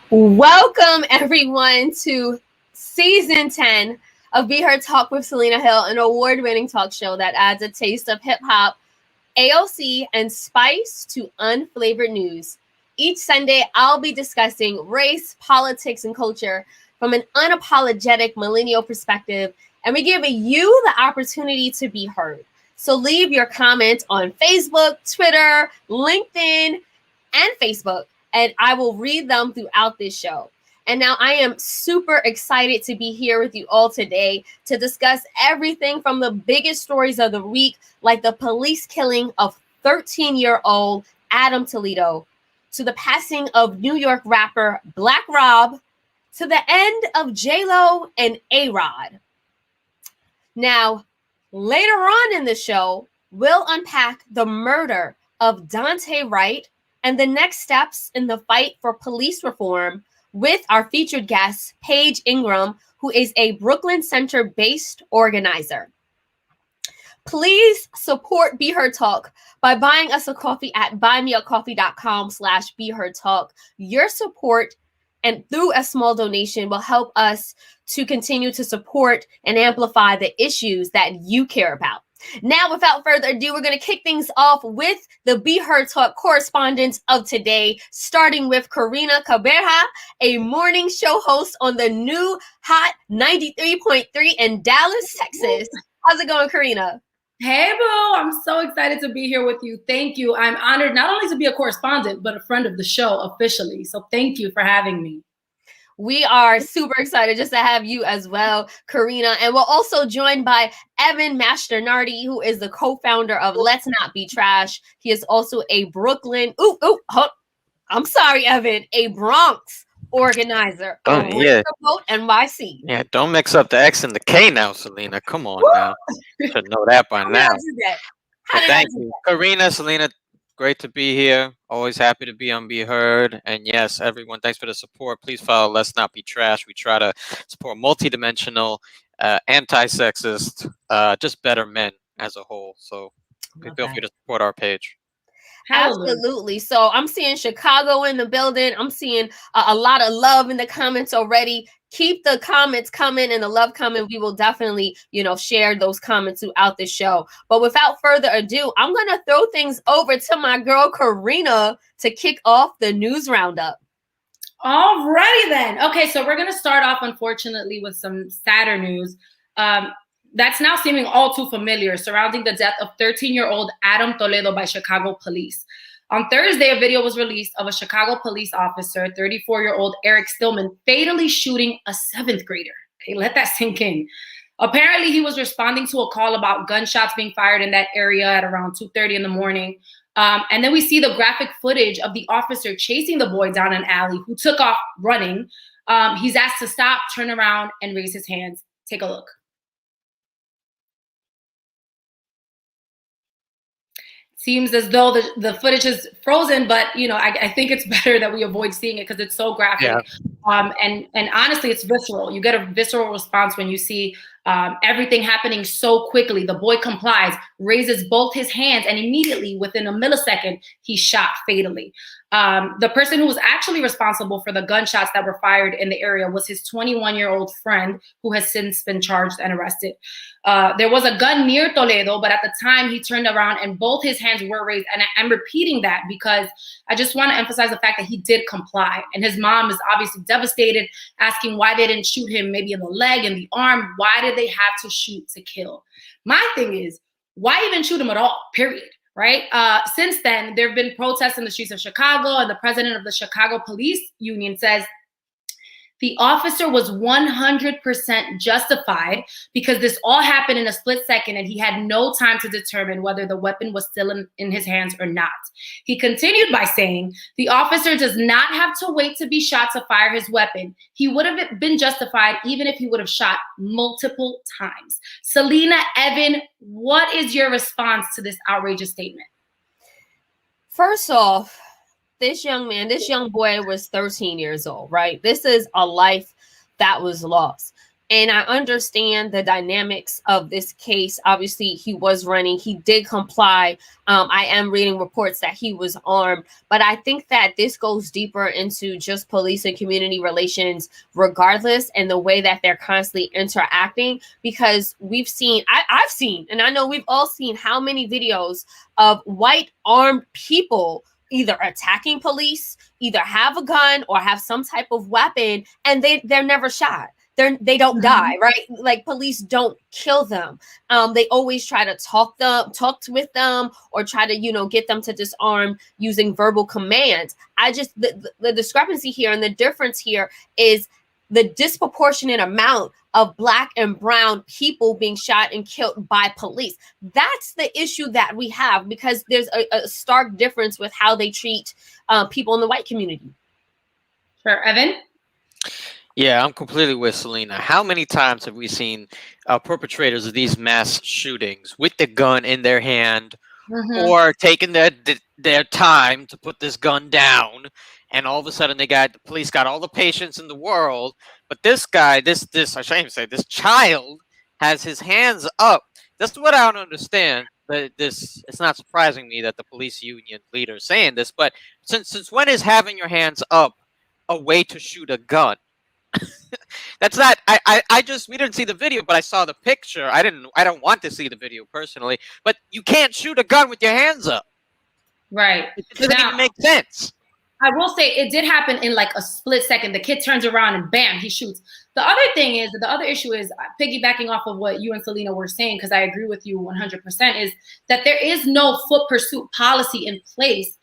Welcome, everyone, to season 10 of Be Her Talk with Selena Hill, an award-winning talk show that adds a taste of hip-hop, AOC, and spice to unflavored news. Each Sunday, I'll be discussing race, politics, and culture from an unapologetic millennial perspective, and we give you the opportunity to be heard. So leave your comments on Facebook, Twitter, LinkedIn, and Facebook, and I will read them throughout this show. And now I am super excited to be here with you all today to discuss everything from the biggest stories of the week, like the police killing of 13-year-old Adam Toledo, to the passing of New York rapper Black Rob, to the end of J-Lo and A-Rod. Now, later on in the show, we'll unpack the murder of Daunte Wright and the next steps in the fight for police reform with our featured guest, Paige Ingram, who is a Brooklyn Center-based organizer. Please support Be Her Talk by buying us a coffee at buymeacoffee.com/BeHerTalk. Your support and through a small donation will help us to continue to support and amplify the issues that you care about. Now, without further ado, we're going to kick things off with the Be Her Talk correspondents of today, starting with Karina Cabreja, a morning show host on the new Hot 93.3 in Dallas, Texas. How's it going, Karina? Hey, boo. I'm so excited to be here with you. Thank you. I'm honored not only to be a correspondent, but a friend of the show officially. So thank you for having me. We are super excited just to have you as well, Karina. And we're also joined by Evan Mastrondari, who is the co-founder of Let's Not Be Trash. He is also a Brooklyn, I'm sorry, Evan, a Bronx organizer. Vote NYC. Yeah, don't mix up the X and the K now, Selena. Come on now. You should know that by now. Thank you. Karina, Selena, great to be here. Always happy to be on Be Heard. And yes, everyone, thanks for the support. Please follow Let's Not Be Trash. We try to support multidimensional, anti-sexist, just better men as a whole. So feel free to support our page. Absolutely. So I'm seeing Chicago in the building. I'm seeing a lot of love in the comments already. Keep the comments coming and the love coming. We will definitely, share those comments throughout the show. But without further ado, I'm going to throw things over to my girl, Karina, to kick off the news roundup. Alrighty then. Okay, so we're going to start off, unfortunately, with some sadder news. That's now seeming all too familiar, surrounding the death of 13-year-old Adam Toledo by Chicago police. On Thursday, a video was released of a Chicago police officer, 34-year-old Eric Stillman, fatally shooting a 7th grader. Okay, let that sink in. Apparently, he was responding to a call about gunshots being fired in that area at around 2:30 in the morning. And then we see the graphic footage of the officer chasing the boy down an alley who took off running. He's asked to stop, turn around, and raise his hands. Take a look. Seems as though the footage is frozen, but I think it's better that we avoid seeing it because it's so graphic. Yeah. And honestly, it's visceral. You get a visceral response when you see everything happening so quickly. The boy complies, raises both his hands, and immediately, within a millisecond, he's shot fatally. The person who was actually responsible for the gunshots that were fired in the area was his 21-year-old friend, who has since been charged and arrested. There was a gun near Toledo, but at the time he turned around and both his hands were raised. And I'm repeating that because I just want to emphasize the fact that he did comply. And his mom is obviously devastated, asking why they didn't shoot him maybe in the leg and the arm. Why did they have to shoot to kill? My thing is, why even shoot him at all, period? Right? Since then, there have been protests in the streets of Chicago, and the president of the Chicago Police Union says the officer was 100% justified because this all happened in a split second and he had no time to determine whether the weapon was still in his hands or not. He continued by saying, the officer does not have to wait to be shot to fire his weapon. He would have been justified even if he would have shot multiple times. Selena, Evan, what is your response to this outrageous statement? First off, this young boy was 13 years old, right? This is a life that was lost. And I understand the dynamics of this case. Obviously, he was running. He did comply. I am reading reports that he was armed. But I think that this goes deeper into just police and community relations regardless, and the way that they're constantly interacting. Because we've seen, I've seen, and I know we've all seen how many videos of white armed people either attacking police, either have a gun or have some type of weapon, and they're never shot. They don't die, right? Like, police don't kill them. They always try to talk with them, or try to, get them to disarm using verbal commands. The discrepancy here and the difference here is the disproportionate amount of Black and brown people being shot and killed by police. That's the issue that we have, because there's a stark difference with how they treat people in the white community. Sure. Evan? Yeah, I'm completely with Selena. How many times have we seen perpetrators of these mass shootings with the gun in their hand, or taking their time to put this gun down, and all of a sudden the police got all the patience in the world, but this guy, this I shouldn't even say, this child has his hands up. That's what I don't understand. It's not surprising me that the police union leader is saying this, but since when is having your hands up a way to shoot a gun? That's not. We didn't see the video, but I saw the picture. I don't want to see the video personally, but you can't shoot a gun with your hands up. Right. It doesn't even make sense. I will say it did happen in like a split second. The kid turns around and bam, he shoots. The other issue is piggybacking off of what you and Selena were saying, because I agree with you 100%, is that there is no foot pursuit policy in place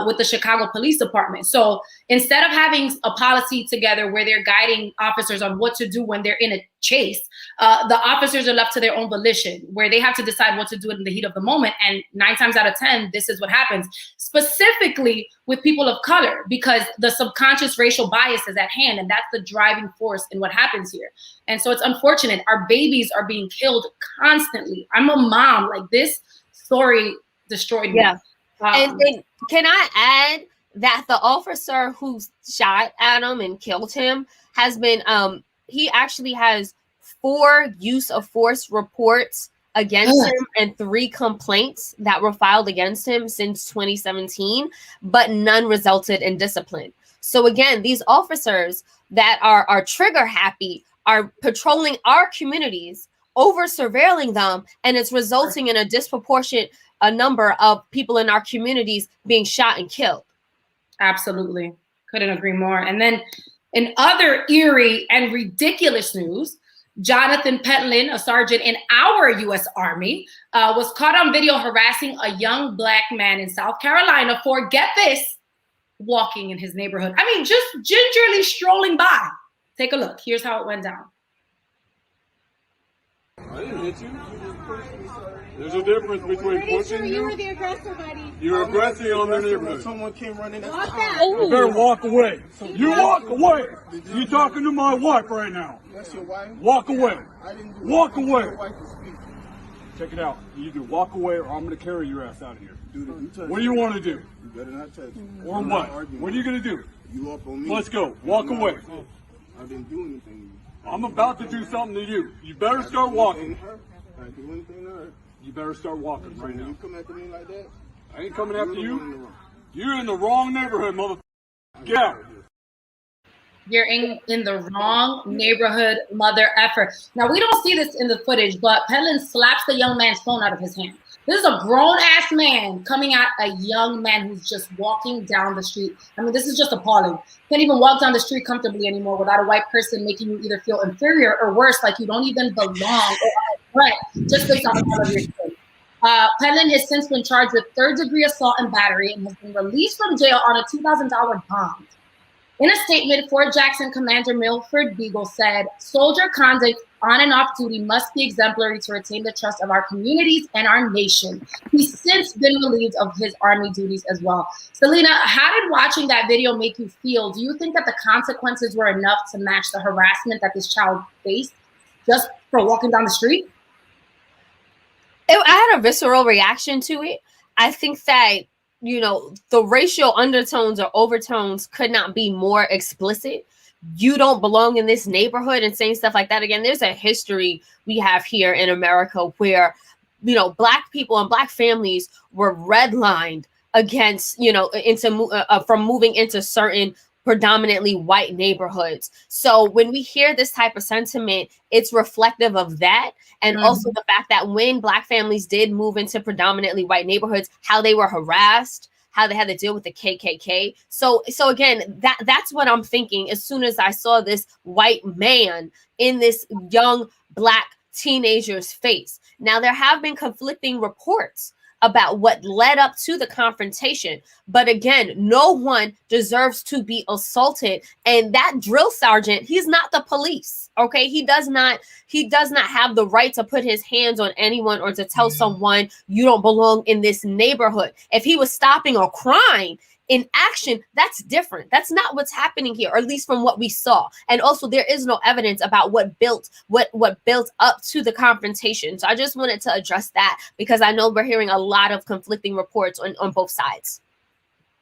with the Chicago Police Department. So instead of having a policy together where they're guiding officers on what to do when they're in a chase, the officers are left to their own volition, where they have to decide what to do in the heat of the moment. And 9 times out of 10, this is what happens, specifically with people of color, because the subconscious racial bias is at hand, and that's the driving force in what happens here. And so it's unfortunate. Our babies are being killed constantly. I'm a mom. Like, this story destroyed me. Yeah. And can I add that the officer who shot Adam and killed him has been, he actually has 4 use of force reports against him and 3 complaints that were filed against him since 2017, but none resulted in discipline. So again, these officers that are trigger happy are patrolling our communities, over surveilling them, and it's resulting in a disproportionate number of people in our communities being shot and killed. Absolutely. Couldn't agree more. And then in other eerie and ridiculous news, Jonathan Pentland, a sergeant in our U.S. Army, was caught on video harassing a young Black man in South Carolina for, get this, walking in his neighborhood. I mean, just gingerly strolling by. Take a look. Here's how it went down. I didn't hit you. There's a difference between pushing you. You were the aggressor, buddy. You're aggressing on the neighborhood. Someone came running. You better walk away. You walk away. You talking to my wife right now. That's your wife? Walk away. I didn't do walk anything. away. Your wife can speak. Check it out. You either walk away or I'm going to carry your ass out of here. Dude, if you touch What do you want to do? You better not touch me. Or what? What are you going to do? You up on me. Let's go. Walk away. I didn't do anything to you. I'm about to do something to you. You better start walking. I didn't do anything to her. You better start walking right now. You come after me like that? I ain't coming after you. You're in the wrong neighborhood, motherfucker. Get out. You're in the wrong neighborhood, mother effer. Now, we don't see this in the footage, but Pentland slaps the young man's phone out of his hand. This is a grown-ass man coming at a young man who's just walking down the street. I mean, this is just appalling. Can't even walk down the street comfortably anymore without a white person making you either feel inferior or worse, like you don't even belong or are a threat, just based on the color of your skin. Pentland has since been charged with 3rd-degree assault and battery and has been released from jail on a $2,000 bond. In a statement, Fort Jackson Commander Milford Beagle said, "Soldier conduct on and off duty must be exemplary to retain the trust of our communities and our nation." He's since been relieved of his Army duties as well. Selena, how did watching that video make you feel? Do you think that the consequences were enough to match the harassment that this child faced just for walking down the street? I had a visceral reaction to it. I think that, the racial undertones or overtones could not be more explicit, you don't belong in this neighborhood and saying stuff like that. Again, there's a history we have here in America where, you know, Black people and Black families were redlined against, you know, from moving into certain predominantly white neighborhoods. So when we hear this type of sentiment, it's reflective of that. And also the fact that when Black families did move into predominantly white neighborhoods, how they were harassed, how they had to deal with the KKK. So again, that's what I'm thinking as soon as I saw this white man in this young Black teenager's face. Now, there have been conflicting reports about what led up to the confrontation. But again, no one deserves to be assaulted. And that drill sergeant, he's not the police. Okay, he does not have the right to put his hands on anyone or to tell someone you don't belong in this neighborhood. If he was stopping a crime in action, that's different. That's not what's happening here, or at least from what we saw. And also, there is no evidence about what built up to the confrontation. So I just wanted to address that because I know we're hearing a lot of conflicting reports on both sides.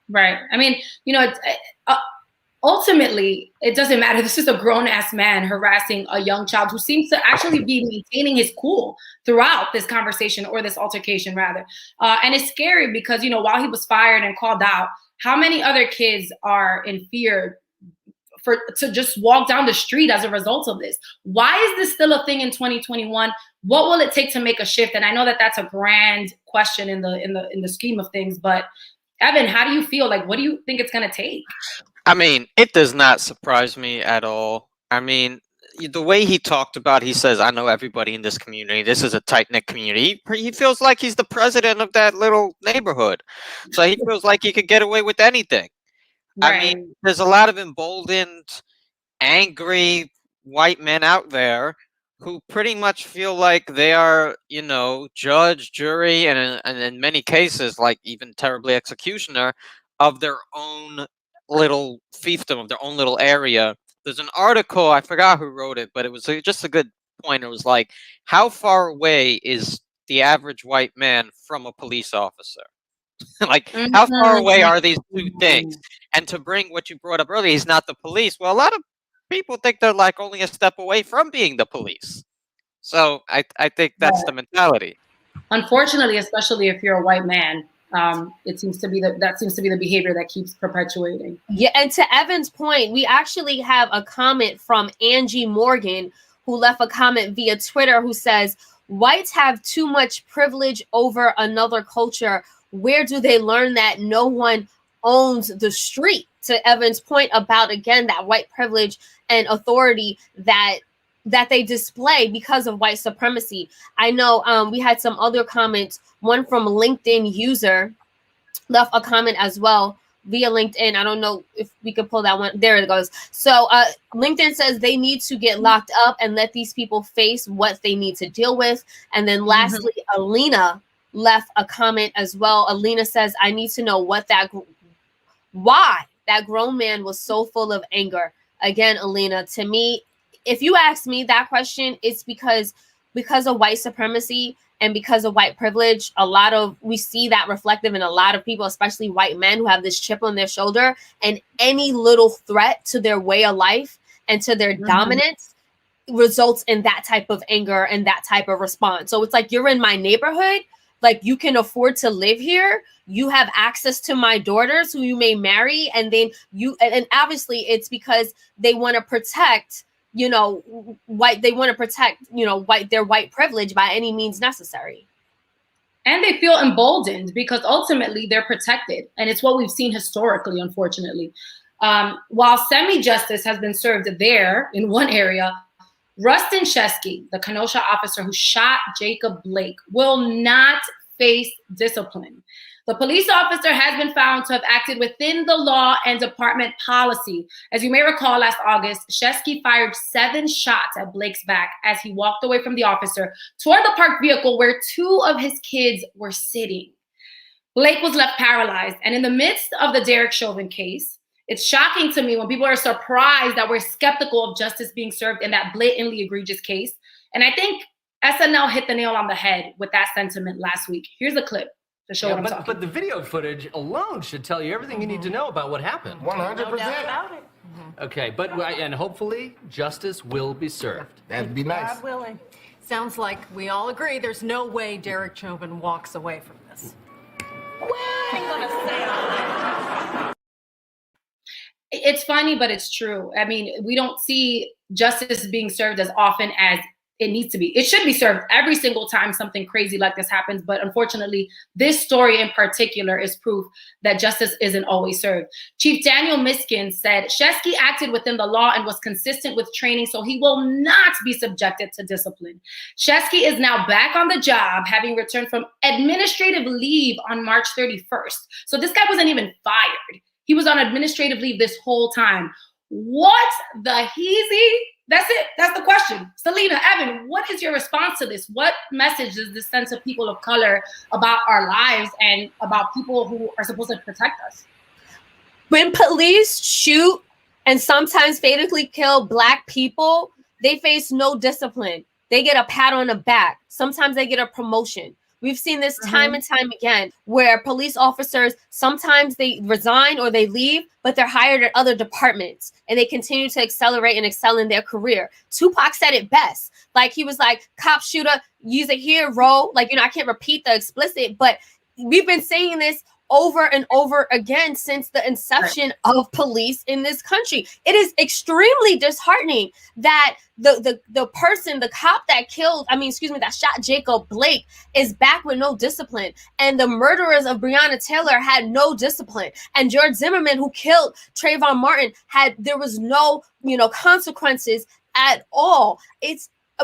Right. I mean, you know, ultimately, it doesn't matter. This is a grown-ass man harassing a young child who seems to actually be maintaining his cool throughout this conversation, or this altercation, rather. And it's scary because, you know, while he was fired and called out, how many other kids are in fear to just walk down the street as a result of this? Why is this still a thing in 2021? What will it take to make a shift? And I know that that's a grand question in the scheme of things, but Evan, how do you feel? Like, what do you think it's going to take? I mean, it does not surprise me at all. I mean, the way he talked about, he says, I know everybody in this community. This is a tight-knit community. He feels like he's the president of that little neighborhood. So he feels like he could get away with anything. Right. I mean, there's a lot of emboldened, angry white men out there who pretty much feel like they are, you know, judge, jury, and in many cases, like even terribly executioner of their own little fiefdom, of their own little area. There's an article, I forgot who wrote it, but it was just a good point. It was like, how far away is the average white man from a police officer? Like, how far away are these two things? And to bring what you brought up earlier, he's not the police. Well, a lot of people think they're like only a step away from being the police. So I think that's the mentality. Unfortunately, especially if you're a white man, it seems to be that seems to be the behavior that keeps perpetuating. Yeah, and to Evan's point, we actually have a comment from Angie Morgan, who left a comment via Twitter, who says, whites have too much privilege over another culture. Where do they learn that no one owns the street? To Evan's point about, again, that white privilege and authority that they display because of white supremacy. I know we had some other comments. One from LinkedIn user left a comment as well via LinkedIn. I don't know if we could pull that one. There it goes. So LinkedIn says they need to get locked up and let these people face what they need to deal with. And then lastly, Alina left a comment as well. Alina says, I need to know why that grown man was so full of anger. Again, Alina, to me, if you ask me that question, it's because of white supremacy and because of white privilege. We see that reflective in a lot of people, especially white men, who have this chip on their shoulder, and any little threat to their way of life and to their dominance results in that type of anger and that type of response. So it's like, you're in my neighborhood, like you can afford to live here. You have access to my daughters who you may marry. And then and obviously it's because they want to protect, you know, their white privilege by any means necessary. And they feel emboldened because ultimately they're protected. And it's what we've seen historically, unfortunately. While semi-justice has been served there in one area, Rustin Shesky, the Kenosha officer who shot Jacob Blake, will not face discipline. The police officer has been found to have acted within the law and department policy. As you may recall, last August, Shesky fired 7 shots at Blake's back as he walked away from the officer toward the parked vehicle where 2 of his kids were sitting. Blake was left paralyzed. And in the midst of the Derek Chauvin case, it's shocking to me when people are surprised that we're skeptical of justice being served in that blatantly egregious case. And I think SNL hit the nail on the head with that sentiment last week. Here's a clip to show what I'm talking about. But the video footage alone should tell you everything you need to know about what happened. 100%. No doubt about it. Okay, and hopefully justice will be served. That'd be nice. God willing. Sounds like we all agree there's no way Derek Chauvin walks away from this. I ain't gonna say all that. It's funny, but it's true. I mean, we don't see justice being served as often as it needs to be. It should be served every single time something crazy like this happens. But unfortunately, this story in particular is proof that justice isn't always served. Chief Daniel Miskin said, Shesky acted within the law and was consistent with training, so he will not be subjected to discipline. Shesky is now back on the job, having returned from administrative leave on March 31st. So this guy wasn't even fired. He was on administrative leave this whole time. What the heezy? That's it. That's the question. Selena, Evan, what is your response to this? What message does this send to people of color about our lives and about people who are supposed to protect us? When police shoot and sometimes fatally kill Black people, they face no discipline. They get a pat on the back. Sometimes they get a promotion. We've seen this time and time again, where police officers, sometimes they resign or they leave, but they're hired at other departments and they continue to accelerate and excel in their career. Tupac said it best. Like, he was like, cop shooter, he's a hero. Like, I can't repeat the explicit, but we've been saying this over and over again since the inception of police in this country. It is extremely disheartening that the person, the cop that that shot Jacob Blake is back with no discipline. And the murderers of Breonna Taylor had no discipline. And George Zimmerman, who killed Trayvon Martin, there was no, consequences at all.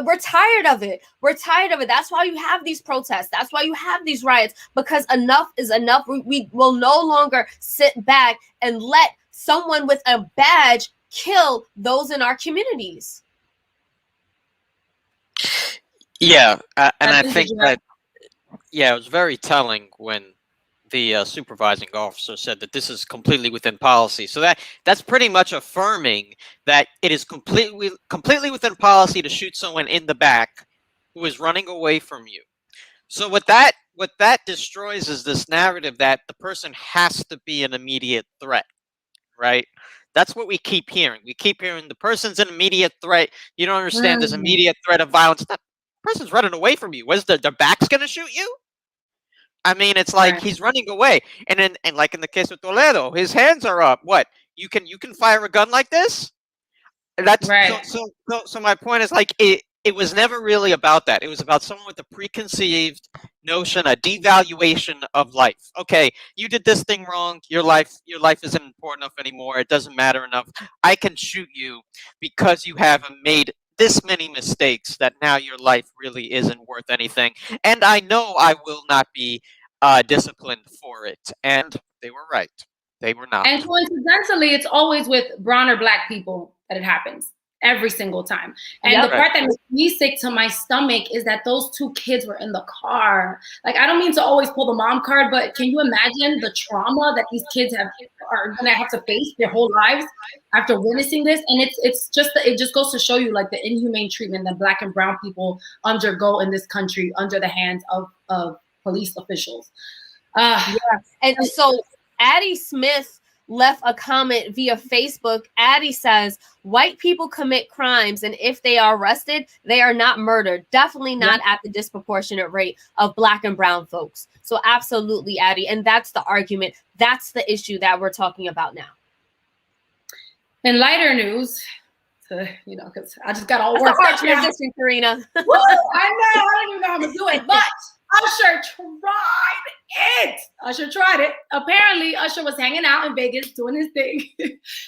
We're tired of it. We're tired of it. That's why you have these protests. That's why you have these riots, because enough is enough. We will no longer sit back and let someone with a badge kill those in our communities. Yeah, and I think that, it was very telling when the supervising officer said that this is completely within policy. So that's pretty much affirming that it is completely within policy to shoot someone in the back who is running away from you. So what that destroys is this narrative that the person has to be an immediate threat, right? That's what we keep hearing. We keep hearing the person's an immediate threat. You don't understand this immediate threat of violence. That person's running away from you. Where's their back's gonna shoot you? I mean, it's like he's running away, and like in the case of Toledo, his hands are up. What, you can fire a gun like this? That's right. So my point is, like, it was never really about that. It was about someone with a preconceived notion, a devaluation of life. Okay, you did this thing wrong. Your life isn't important enough anymore. It doesn't matter enough. I can shoot you because you have made this many mistakes that now your life really isn't worth anything. And I know I will not be disciplined for it. And they were right. They were not. And coincidentally, it's always with brown or Black people that it happens. Every single time. And the part that makes me sick to my stomach is that those two kids were in the car. Like, I don't mean to always pull the mom card, but can you imagine the trauma that these kids are gonna have to face their whole lives after witnessing this? And it just goes to show you, like, the inhumane treatment that Black and brown people undergo in this country under the hands of police officials. And so Addie Smith left a comment via Facebook. Addie says, white people commit crimes, and if they are arrested, they are not murdered. Definitely not at the disproportionate rate of Black and brown folks. So absolutely, Addie. And that's the argument. That's the issue that we're talking about now. In lighter news, because I just got all worked up. Transition, Karina. Woo, I know. I don't even know how to do it, but Usher tried it. Apparently, Usher was hanging out in Vegas doing his thing.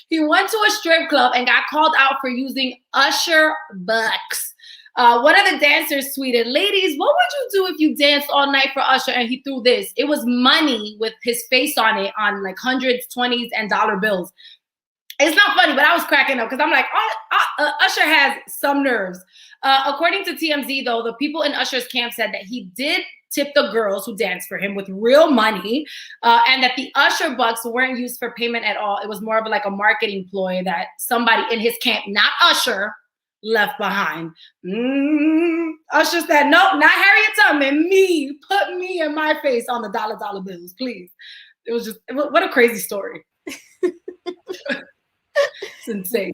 He went to a strip club and got called out for using Usher Bucks. One of the dancers tweeted, "Ladies, what would you do if you danced all night for Usher and he threw this?" It was money with his face on it, on like hundreds, 20s, and dollar bills. It's not funny, but I was cracking up because I'm like, Usher has some nerves. According to TMZ, though, the people in Usher's camp said that he did tip the girls who danced for him with real money, and that the Usher Bucks weren't used for payment at all. It was more of like a marketing ploy that somebody in his camp, not Usher, left behind. Usher said, "Nope, not Harriet Tubman. Me, put me and my face on the dollar bills, please." It was just, what a crazy story. It's insane.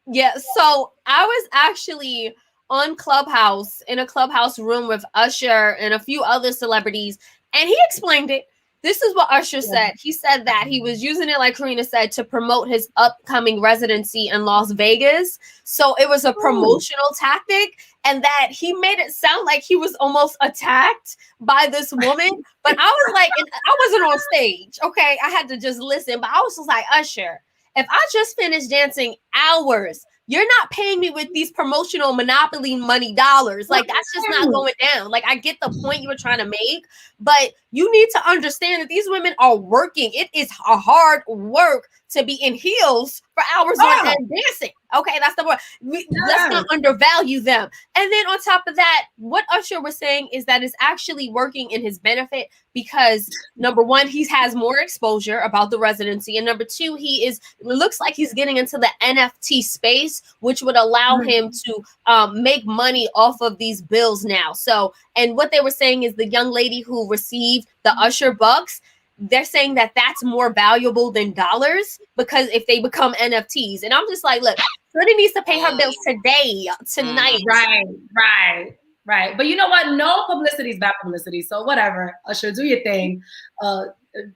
Yeah, so I was actually on Clubhouse in a Clubhouse room with Usher and a few other celebrities, and he explained it. This is what Usher said. He said that he was using it, like Karina said, to promote his upcoming residency in Las Vegas. So it was a promotional tactic, and that he made it sound like he was almost attacked by this woman. But I was like, and I wasn't on stage. Okay, I had to just listen. But I was just like, Usher, if I just finished dancing hours, you're not paying me with these promotional monopoly money dollars. Like, that's just not going down. Like, I get the point you were trying to make, but you need to understand that these women are working. It is a hard work to be in heels for hours on end dancing. Okay, that's the word. Let's not undervalue them. And then on top of that, what Usher was saying is that it's actually working in his benefit because number one, he has more exposure about the residency, and number two, it looks like he's getting into the NFT space, which would allow him to make money off of these bills now. So, and what they were saying is the young lady who received the Usher Bucks, they're saying that that's more valuable than dollars because if they become NFTs. And I'm just like, look, Shorty needs to pay her bills tonight. Right. But you know what? No publicity is bad publicity. So whatever. Usher, do your thing.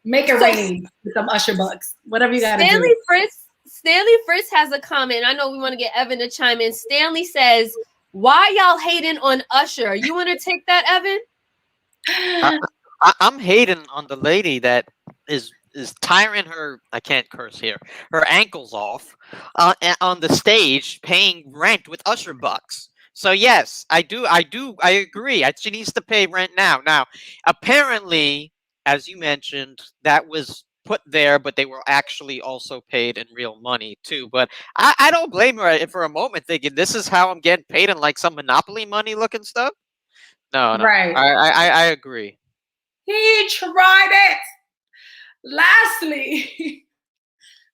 Make it rain with some Usher Bucks. Whatever you gotta do. Stanley Fritz has a comment. I know we want to get Evan to chime in. Stanley says, why y'all hating on Usher? You want to take that, Evan? I'm hating on the lady that is tiring her, I can't curse here, her ankles off on the stage paying rent with Usher Bucks. So yes, I agree. She needs to pay rent now. Now, apparently, as you mentioned, that was put there, but they were actually also paid in real money too. But I don't blame her for a moment thinking this is how I'm getting paid in like some Monopoly money looking stuff. No. Right. I agree. He tried it. Lastly,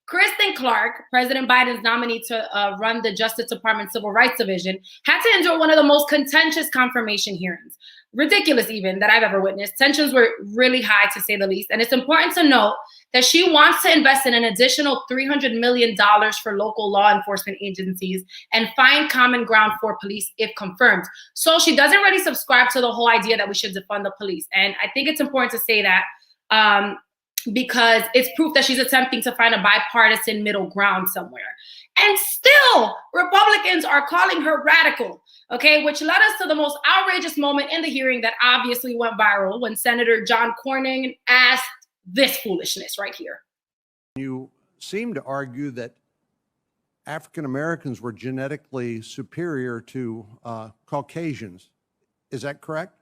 Kristen Clark, President Biden's nominee to run the Justice Department Civil Rights Division, had to endure one of the most contentious confirmation hearings. Ridiculous even that I've ever witnessed. Tensions were really high, to say the least. And it's important to note that she wants to invest in an additional $300 million for local law enforcement agencies and find common ground for police if confirmed. So she doesn't really subscribe to the whole idea that we should defund the police. And I think it's important to say that because it's proof that she's attempting to find a bipartisan middle ground somewhere. And still, Republicans are calling her radical, okay, which led us to the most outrageous moment in the hearing that obviously went viral when Senator John Cornyn asked this foolishness right here. You seem to argue that African Americans were genetically superior to Caucasians. Is that correct?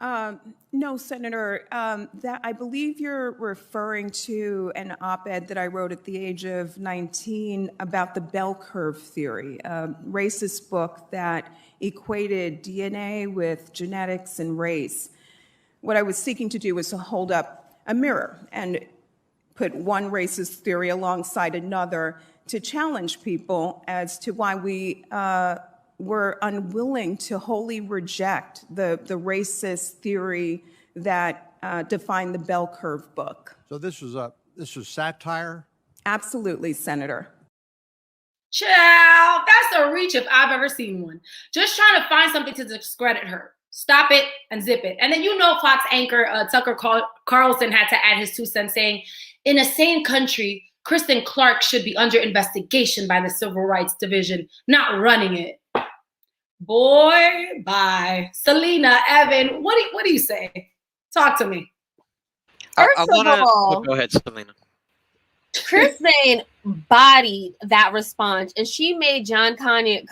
No, Senator. That I believe you're referring to an op-ed that I wrote at the age of 19 about the bell curve theory, a racist book that equated DNA with genetics and race. What I was seeking to do was to hold up a mirror and put one racist theory alongside another to challenge people as to why we were unwilling to wholly reject the racist theory that defined the bell curve book. So this was satire? Absolutely, Senator. Child, that's a reach if I've ever seen one. Just trying to find something to discredit her. Stop it and zip it. And then Fox anchor Tucker Carlson had to add his 2 cents saying, in a sane country, Kristen Clark should be under investigation by the Civil Rights Division, not running it. Boy, bye. Selena, Evan, what do you say? Talk to me. First of all, go ahead, Selena. Kristen bodied that response, and she made John Conyers,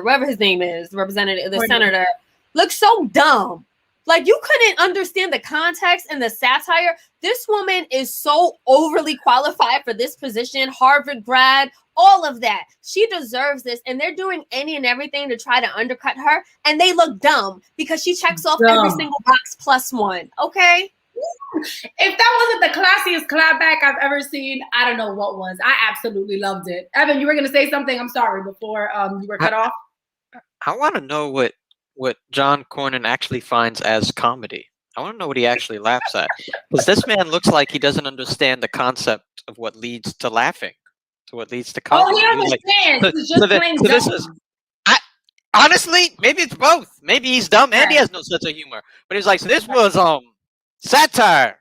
whatever his name is, the senator, look so dumb. Like, you couldn't understand the context and the satire. This woman is so overly qualified for this position, Harvard grad, all of that. She deserves this, and they're doing any and everything to try to undercut her, and they look dumb because she checks off every single box plus one, okay? If that wasn't the classiest clapback I've ever seen, I don't know what was. I absolutely loved it. Evan, you were going to say something? I'm sorry, before you were cut off. I want to know what John Cornyn actually finds as comedy. I want to know what he actually laughs at. Because this man looks like he doesn't understand the concept of what leads to laughing. to what leads to Oh, conflict. he understands. He's just plain dumb. This is, honestly, maybe it's both. Maybe he's dumb and he has no sense of humor. But he's like, so this was satire.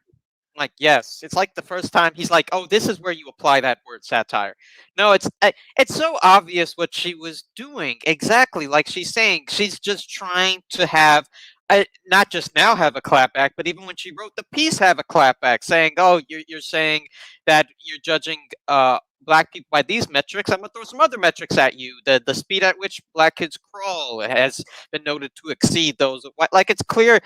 I'm like, yes. It's like the first time he's like, oh, this is where you apply that word satire. No, it's so obvious what she was doing. Exactly. Like she's saying, she's just trying to have not just now have a clapback, but even when she wrote the piece, have a clapback, saying, oh, you're saying that you're judging Black people by these metrics. I'm gonna throw some other metrics at you. The speed at which Black kids crawl has been noted to exceed those of white. Like it's clear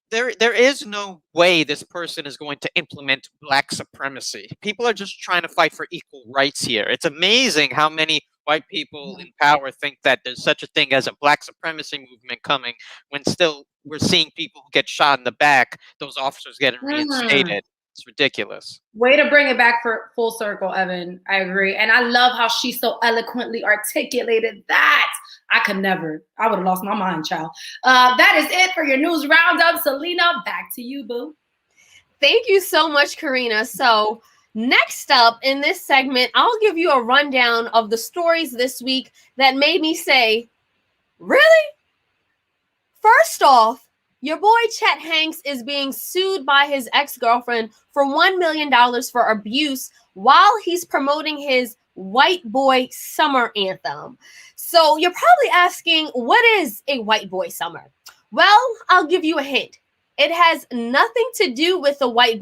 there is no way this person is going to implement Black supremacy. People are just trying to fight for equal rights here. It's amazing how many white people in power think that there's such a thing as a Black supremacy movement coming, when still we're seeing people who get shot in the back, those officers getting reinstated. It's ridiculous. Way to bring it back for full circle, Evan. I agree. And I love how she so eloquently articulated that. I could never. I would have lost my mind, child. That is it for your news roundup. Selena, back to you, boo. Thank you so much, Karina. So next up in this segment, I'll give you a rundown of the stories this week that made me say, really? First off, your boy Chet Hanks is being sued by his ex-girlfriend for $1 million for abuse while he's promoting his White Boy Summer anthem. So you're probably asking, what is a White Boy Summer? Well, I'll give you a hint. It has nothing to do with the white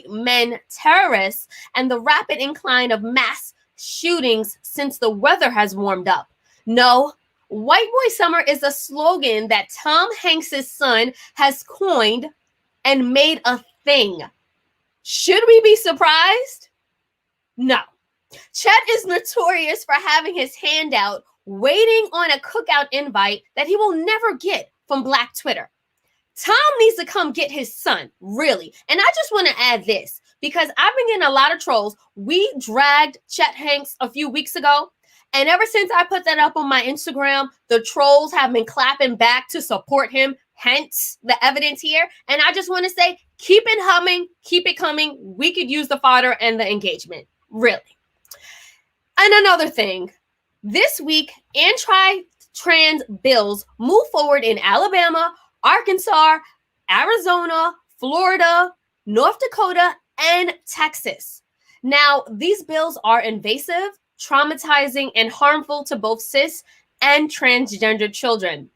men terrorists and the rapid incline of mass shootings since the weather has warmed up. No, White Boy Summer is a slogan that Tom Hanks' son has coined and made a thing. Should we be surprised? No. Chet is notorious for having his hand out, waiting on a cookout invite that he will never get from Black Twitter. Tom needs to come get his son, really. And I just want to add this, because I've been getting a lot of trolls. We dragged Chet Hanks a few weeks ago, and ever since I put that up on my Instagram, the trolls have been clapping back to support him, hence the evidence here. And I just want to say, keep it humming, keep it coming. We could use the fodder and the engagement, really. And another thing, this week, anti-trans bills move forward in Alabama, Arkansas, Arizona, Florida, North Dakota, and Texas. Now, these bills are invasive, traumatizing, and harmful to both cis and transgender children.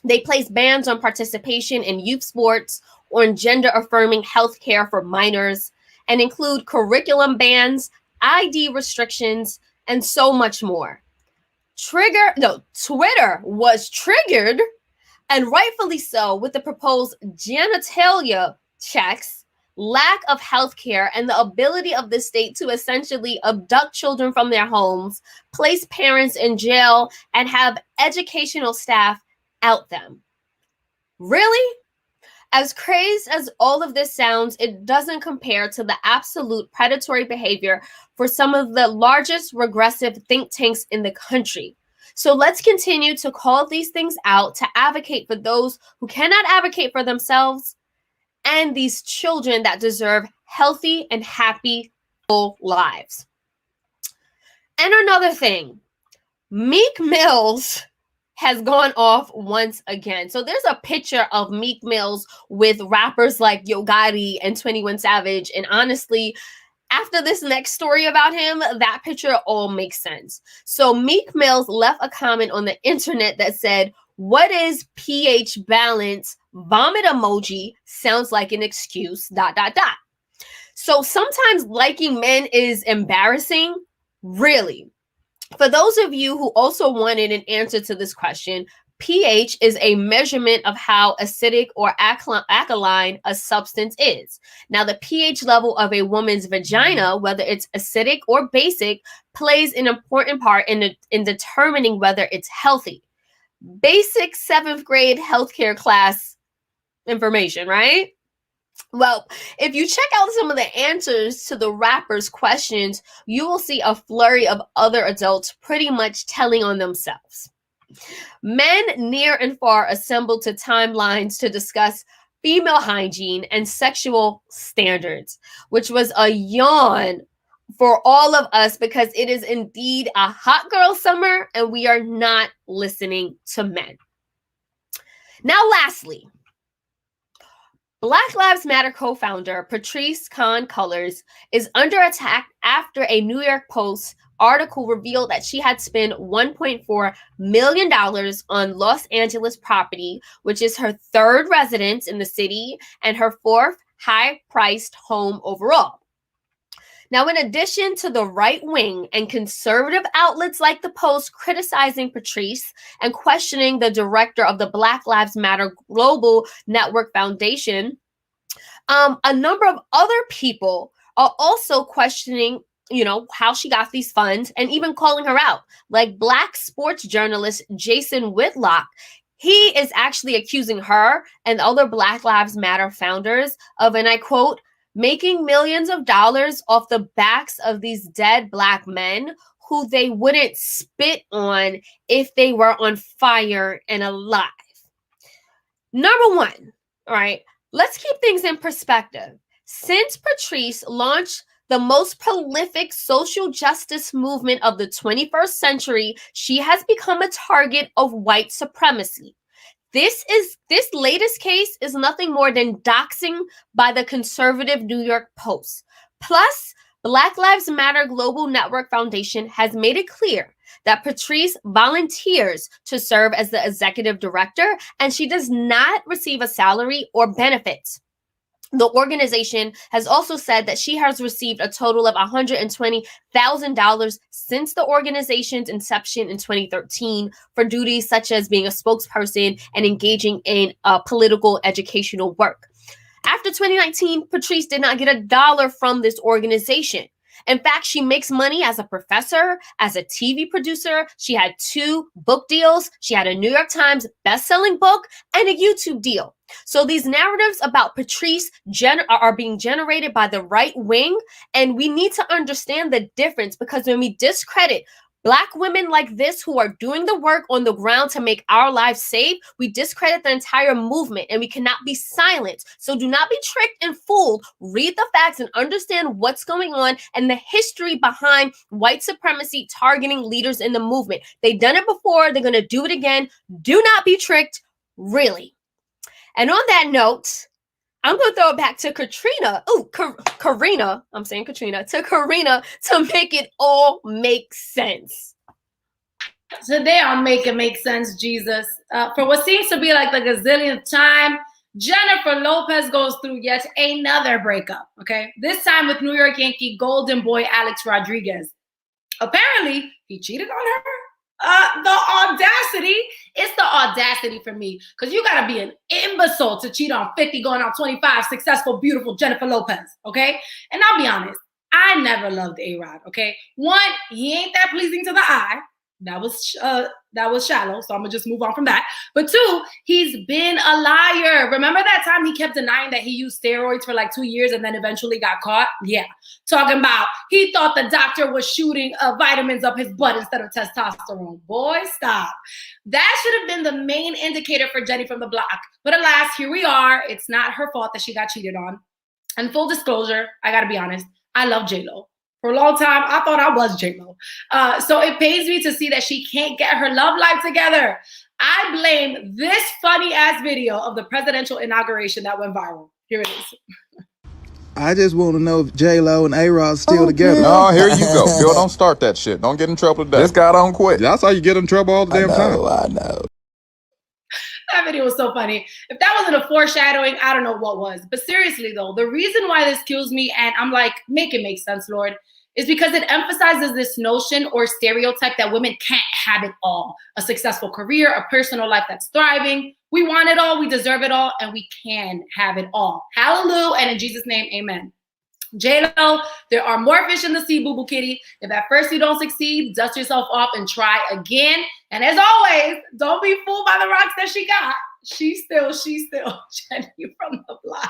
They place bans on participation in youth sports, on gender-affirming health care for minors, and include curriculum bans, ID restrictions, and so much more. Twitter was triggered, and rightfully so, with the proposed genitalia checks, lack of health care, and the ability of the state to essentially abduct children from their homes, place parents in jail, and have educational staff out them. Really? As crazy as all of this sounds, it doesn't compare to the absolute predatory behavior for some of the largest regressive think tanks in the country. So let's continue to call these things out, to advocate for those who cannot advocate for themselves, and these children that deserve healthy and happy, full lives. And another thing, Meek Mills has gone off once again. So there's a picture of Meek Mills with rappers like Yo Gotti and 21 Savage. And honestly, after this next story about him, that picture all makes sense. So Meek Mills left a comment on the internet that said, "What is pH balance? Vomit emoji sounds like an excuse, ... So sometimes liking men is embarrassing, really. For those of you who also wanted an answer to this question, pH is a measurement of how acidic or alkaline a substance is. Now, the pH level of a woman's vagina, whether it's acidic or basic, plays an important part in determining whether it's healthy. Basic 7th grade healthcare class information, right? Well, if you check out some of the answers to the rappers' questions, you will see a flurry of other adults pretty much telling on themselves. Men near and far assembled to timelines to discuss female hygiene and sexual standards, which was a yawn for all of us, because it is indeed a hot girl summer and we are not listening to men. Now, lastly, Black Lives Matter co-founder Patrisse Cullors is under attack after a New York Post article revealed that she had spent $1.4 million on Los Angeles property, which is her third residence in the city and her fourth high-priced home overall. Now, in addition to the right wing and conservative outlets like the Post criticizing Patrisse and questioning the director of the Black Lives Matter Global Network Foundation, a number of other people are also questioning, how she got these funds and even calling her out, like Black sports journalist Jason Whitlock. He is actually accusing her and other Black Lives Matter founders of, and I quote, making millions of dollars off the backs of these dead Black men who they wouldn't spit on if they were on fire and alive. Number one, all right, let's keep things in perspective. Since Patrisse launched the most prolific social justice movement of the 21st century, she has become a target of white supremacy. This latest case is nothing more than doxing by the conservative New York Post. Plus, Black Lives Matter Global Network Foundation has made it clear that Patrisse volunteers to serve as the executive director, and she does not receive a salary or benefits. The organization has also said that she has received a total of $120,000 since the organization's inception in 2013 for duties such as being a spokesperson and engaging in political educational work. After 2019, Patrisse did not get a dollar from this organization. In fact, she makes money as a professor, as a TV producer. She had 2 book deals. She had a New York Times best-selling book and a YouTube deal. So these narratives about Patrisse are being generated by the right wing, and we need to understand the difference, because when we discredit Black women like this who are doing the work on the ground to make our lives safe, we discredit the entire movement, and we cannot be silent. So do not be tricked and fooled. Read the facts and understand what's going on and the history behind white supremacy targeting leaders in the movement. They've done it before. They're going to do it again. Do not be tricked, really. And on that note, I'm going to throw it back to Katrina. Karina. I'm saying Katrina. To Karina to make it all make sense. Today I'll make it make sense, Jesus. For what seems to be like the gazillionth time, Jennifer Lopez goes through yet another breakup, okay? This time with New York Yankee golden boy Alex Rodriguez. Apparently, he cheated on her. It's the audacity for me, because you gotta be an imbecile to cheat on 50 going on 25 successful, beautiful Jennifer Lopez, okay? And I'll be honest, I never loved A-Rod, okay? One, he ain't that pleasing to the eye. That was shallow, so I'm gonna just move on from that. But 2, he's been a liar. Remember that time he kept denying that he used steroids for like 2 years and then eventually got caught? Yeah, talking about he thought the doctor was shooting vitamins up his butt instead of testosterone. Boy, stop. That should have been the main indicator for Jenny from the block. But alas, here we are. It's not her fault that she got cheated on. And full disclosure, I gotta be honest, I love J-Lo. For a long time, I thought I was J-Lo. So it pains me to see that she can't get her love life together. I blame this funny-ass video of the presidential inauguration that went viral. Here it is. I just want to know if J-Lo and A-Rod still together. Oh, here you go. Bill, don't start that shit. Don't get in trouble today. This guy don't quit. That's how you get in trouble all the damn time. I know. That video was so funny. If that wasn't a foreshadowing, I don't know what was. But seriously, though, the reason why this kills me, and I'm like, make it make sense, Lord, is because it emphasizes this notion or stereotype that women can't have it all. A successful career, a personal life that's thriving. We want it all, we deserve it all, and we can have it all. Hallelujah, and in Jesus' name, amen. J-Lo, there are more fish in the sea, boo-boo kitty. If at first you don't succeed, dust yourself off and try again. And as always, don't be fooled by the rocks that she got. She's still Jenny from the block.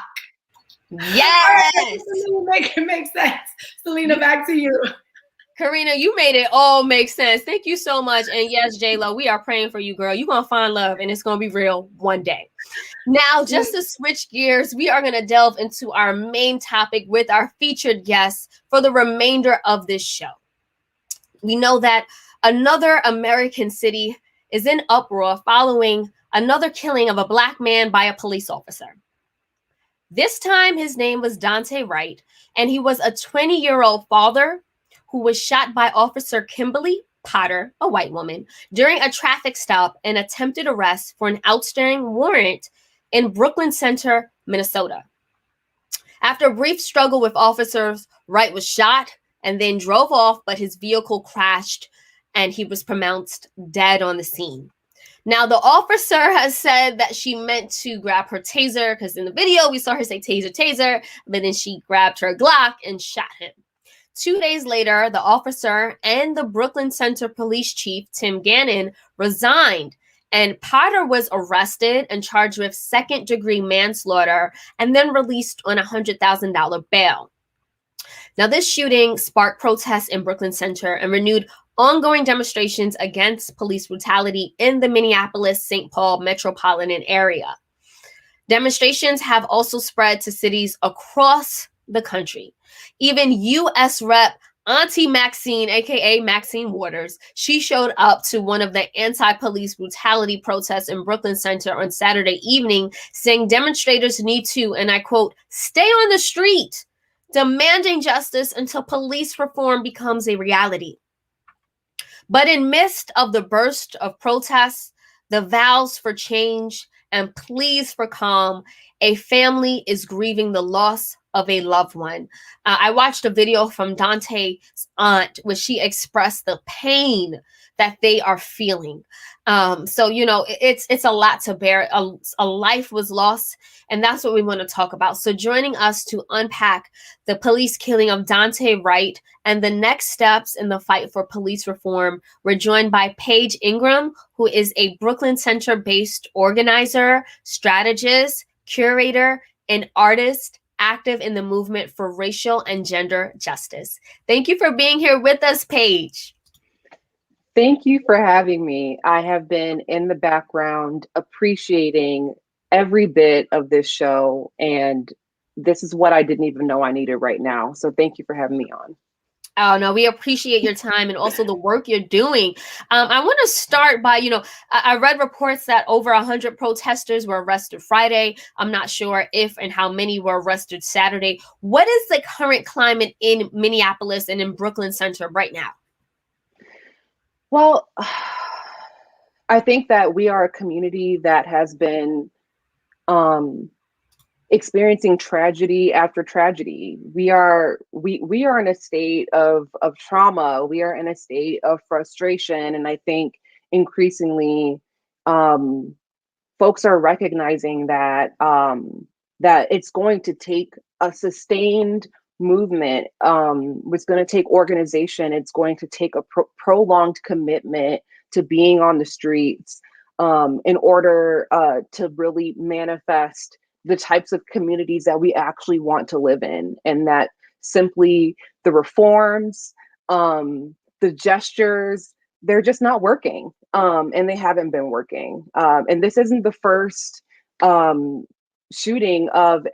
Yes! Right, make it make sense. Selena, back to you. Karina, you made it all make sense. Thank you so much. And yes, J-Lo, we are praying for you, girl. You're going to find love and it's going to be real one day. Now, just to switch gears, we are going to delve into our main topic with our featured guests for the remainder of this show. We know that another American city is in uproar following another killing of a Black man by a police officer. This time, his name was Daunte Wright, and he was a 20-year-old father who was shot by Officer Kimberly Potter, a white woman, during a traffic stop and attempted arrest for an outstanding warrant in Brooklyn Center, Minnesota. After a brief struggle with officers, Wright was shot and then drove off, but his vehicle crashed and he was pronounced dead on the scene. Now, the officer has said that she meant to grab her taser because in the video we saw her say taser, taser, but then she grabbed her Glock and shot him. 2 days later, the officer and the Brooklyn Center police chief, Tim Gannon, resigned, and Potter was arrested and charged with second-degree manslaughter and then released on a $100,000 bail. Now, this shooting sparked protests in Brooklyn Center and renewed ongoing demonstrations against police brutality in the Minneapolis-St. Paul metropolitan area. Demonstrations have also spread to cities across the country. Even U.S. Rep. Auntie Maxine, aka Maxine Waters, she showed up to one of the anti-police brutality protests in Brooklyn Center on Saturday evening, saying demonstrators need to, and I quote, stay on the street, demanding justice until police reform becomes a reality. But in midst of the burst of protests, the vows for change and pleas for calm, a family is grieving the loss of a loved one. I watched a video from Daunte's aunt where she expressed the pain that they are feeling. So, you know, it's a lot to bear. A life was lost, and that's what we want to talk about. So joining us to unpack the police killing of Daunte Wright and the next steps in the fight for police reform, we're joined by Paige Ingram, who is a Brooklyn Center-based organizer, strategist, curator, and artist active in the movement for racial and gender justice. Thank you for being here with us, Paige. Thank you for having me. I have been in the background appreciating every bit of this show, and this is what I didn't even know I needed right now. So thank you for having me on. Oh, no, we appreciate your time and also the work you're doing. I want to start by, I read reports that over 100 protesters were arrested Friday. I'm not sure if and how many were arrested Saturday. What is the current climate in Minneapolis and in Brooklyn Center right now? Well, I think that we are a community that has been experiencing tragedy after tragedy. We are in a state of trauma. We are in a state of frustration, and I think increasingly folks are recognizing that that it's going to take a sustained movement. It's going to take organization. It's going to take a prolonged commitment to being on the streets in order to really manifest the types of communities that we actually want to live in, and that simply the reforms, the gestures, they're just not working, and they haven't been working. And this isn't the first shooting of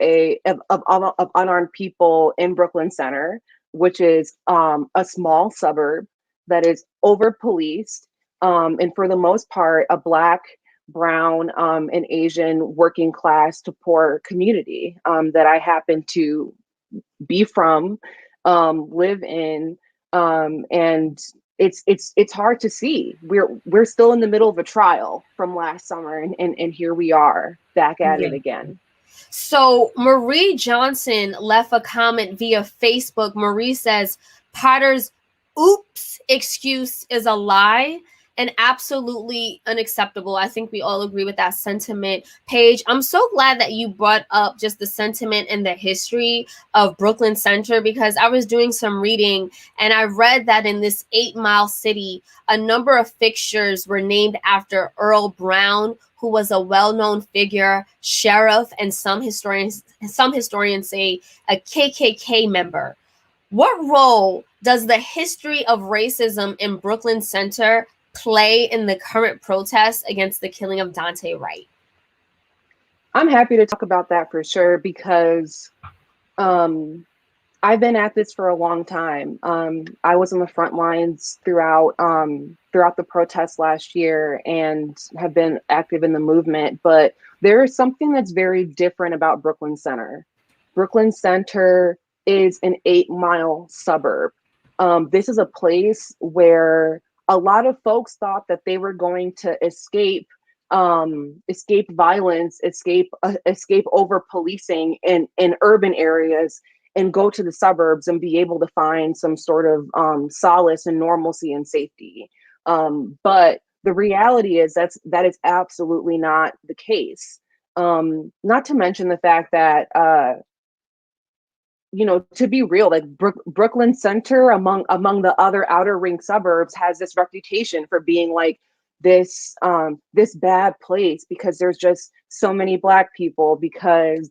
unarmed people in Brooklyn Center, which is a small suburb that is over-policed, and for the most part, a Black, brown, and Asian working class to poor community that I happen to be from, live in, and it's hard to see. We're still in the middle of a trial from last summer, and here we are back at it again. So Marie Johnson left a comment via Facebook. Marie says Potter's oops excuse is a lie and absolutely unacceptable. I think we all agree with that sentiment. Paige, I'm so glad that you brought up just the sentiment and the history of Brooklyn Center, because I was doing some reading and I read that in this 8-mile city, a number of fixtures were named after Earl Brown, who was a well-known figure, sheriff, and some historians say a KKK member. What role Does the history of racism in Brooklyn Center play in the current protests against the killing of Daunte Wright? I'm happy to talk about that for sure, because I've been at this for a long time. I was on the front lines throughout the protests last year and have been active in the movement. But there is something that's very different about Brooklyn Center. Brooklyn Center is an 8-mile suburb. This is a place where a lot of folks thought that they were going to escape violence, escape over policing in urban areas, and go to the suburbs and be able to find some sort of solace and normalcy and safety. But the reality is that is absolutely not the case. Not to mention the fact that to be real, like Brooklyn Center among the other outer ring suburbs has this reputation for being like this bad place because there's just so many Black people, because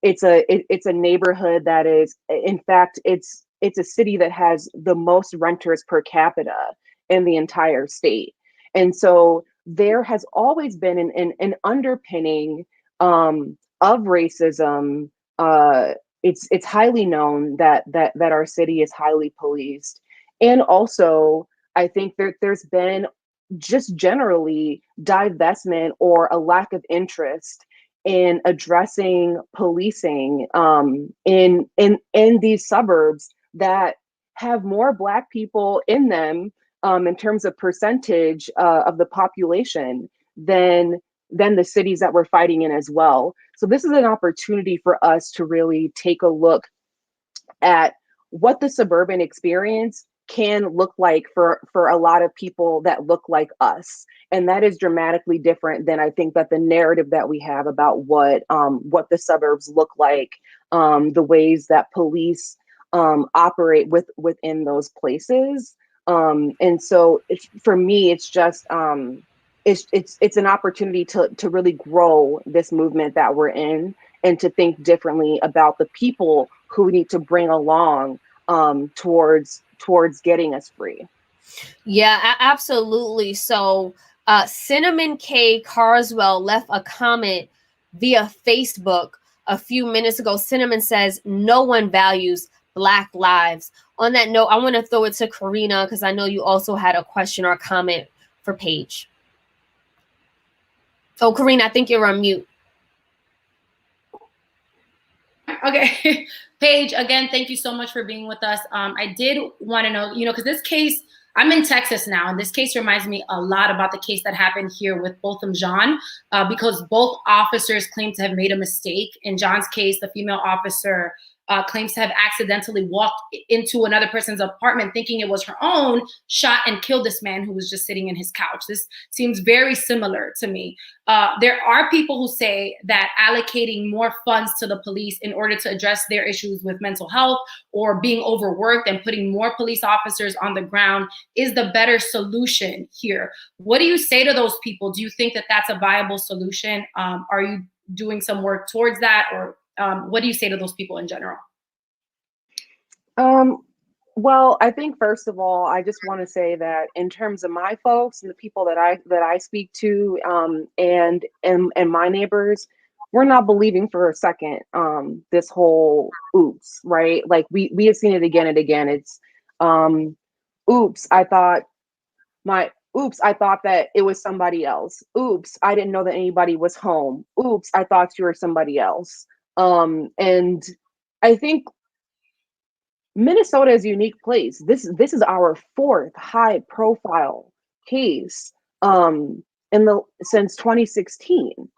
it's a neighborhood that is, in fact, it's a city that has the most renters per capita in the entire state. And so there has always been an underpinning of racism. It's highly known that our city is highly policed. And also, I think there's been just generally divestment or a lack of interest in addressing policing in these suburbs that have more Black people in them in terms of percentage of the population than the cities that we're fighting in as well. So this is an opportunity for us to really take a look at what the suburban experience can look like for a lot of people that look like us. And that is dramatically different than I think that the narrative that we have about what the suburbs look like, the ways that police operate within those places. And so for me, it's just it's an opportunity to really grow this movement that we're in, and to think differently about the people who we need to bring along towards getting us free. Yeah, absolutely. So Cinnamon K. Carswell left a comment via Facebook a few minutes ago. Cinnamon says, no one values Black lives. On that note, I want to throw it to Karina, because I know you also had a question or a comment for Paige. Oh, Karina, I think you're on mute. Okay. Paige, again, thank you so much for being with us. I did want to know, because this case, I'm in Texas now, and this case reminds me a lot about the case that happened here with Botham Jean, because both officers claim to have made a mistake. In John's case, the female officer claims to have accidentally walked into another person's apartment thinking it was her own, shot and killed this man who was just sitting in his couch. This seems very similar to me. There are people who say that allocating more funds to the police in order to address their issues with mental health or being overworked and putting more police officers on the ground is the better solution here. What do you say to those people? Do you think that that's a viable solution? Are you doing some work towards that, or what do you say to those people in general? Well, I think first of all, I just want to say that in terms of my folks and the people that I speak to, and my neighbors, we're not believing for a second this whole oops, right? Like we have seen it again and again. It's oops, I thought that it was somebody else. Oops, I didn't know that anybody was home. Oops, I thought you were somebody else. And I think Minnesota is a unique place. This is our fourth high profile case since 2016.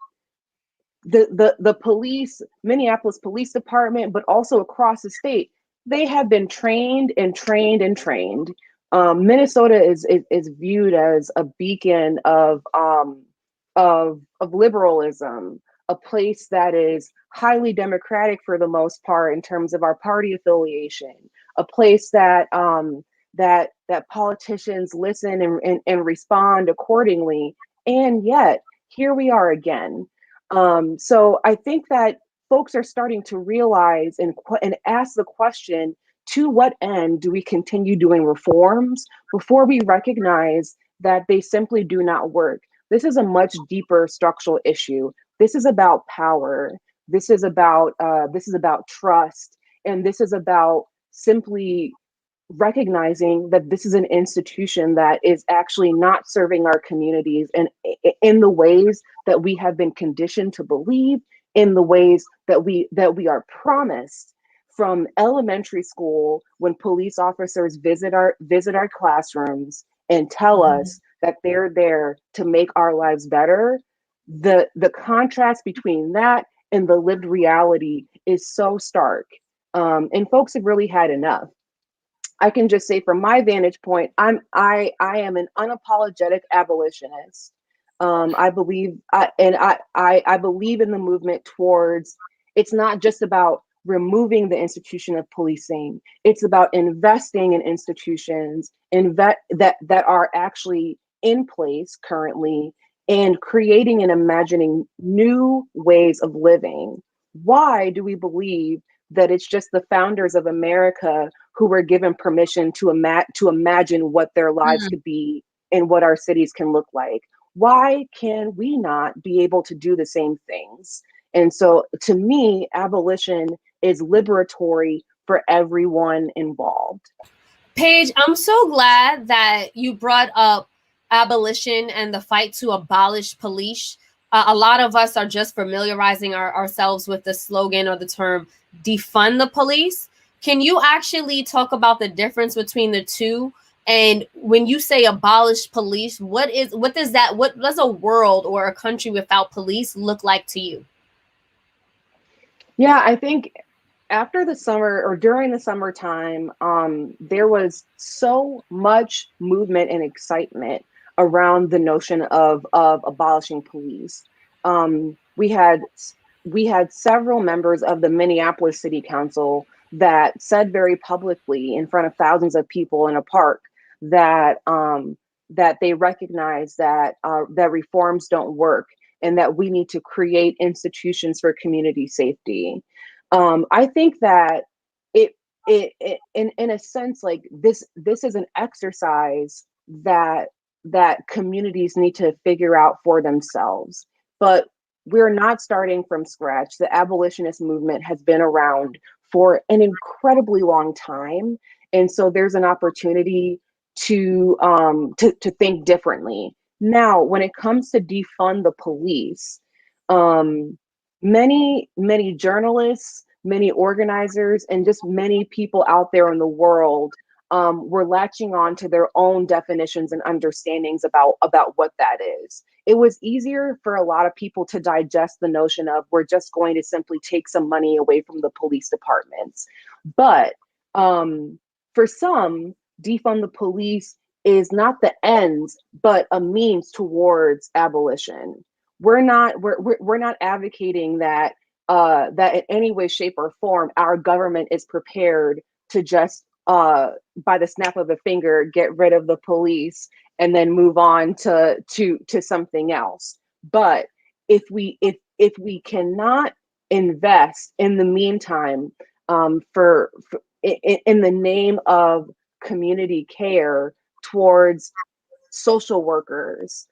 The police, Minneapolis Police Department, but also across the state, they have been trained and trained and trained. Minnesota is viewed as a beacon of liberalism, a place that is highly democratic for the most part in terms of our party affiliation, a place that that politicians listen and respond accordingly. And yet here we are again. So I think that folks are starting to realize and ask the question, to what end do we continue doing reforms before we recognize that they simply do not work? This is a much deeper structural issue. This is about power. This is about trust, and this is about simply recognizing that this is an institution that is actually not serving our communities and in the ways that we have been conditioned to believe, in the ways that we are promised from elementary school, when police officers visit our classrooms and tell us that they're there to make our lives better. The contrast between that and the lived reality is so stark, and folks have really had enough. I can just say, from my vantage point, I am an unapologetic abolitionist. I believe I believe in the movement towards, it's not just about removing the institution of policing. It's about investing in institutions that are actually in place currently, and creating and imagining new ways of living. Why do we believe that it's just the founders of America who were given permission to imagine what their lives could be and what our cities can look like? Why can we not be able to do the same things? And so, to me, abolition is liberatory for everyone involved. Paige, I'm so glad that you brought up abolition and the fight to abolish police. A lot of us are just familiarizing ourselves with the slogan or the term defund the police. Can you actually talk about the difference between the two? And when you say abolish police, what does a world or a country without police look like to you? Yeah, I think after the summer, or during the summertime, there was so much movement and excitement around the notion of abolishing police. We had several members of the Minneapolis City Council that said very publicly in front of thousands of people in a park that they recognize that reforms don't work, and that we need to create institutions for community safety. I think that it in a sense, like this is an exercise that communities need to figure out for themselves. But we're not starting from scratch. The abolitionist movement has been around for an incredibly long time, and so there's an opportunity to think differently. Now, when it comes to defund the police, many journalists, many organizers, and just many people out there in the world were latching on to their own definitions and understandings about what that is. It was easier for a lot of people to digest the notion of, we're just going to simply take some money away from the police departments. But for some, defund the police is not the ends, but a means towards abolition. We're not advocating that that in any way, shape, or form our government is prepared to just by the snap of a finger get rid of the police and then move on to something else. But if we cannot invest in the meantime, in the name of community care towards social workers,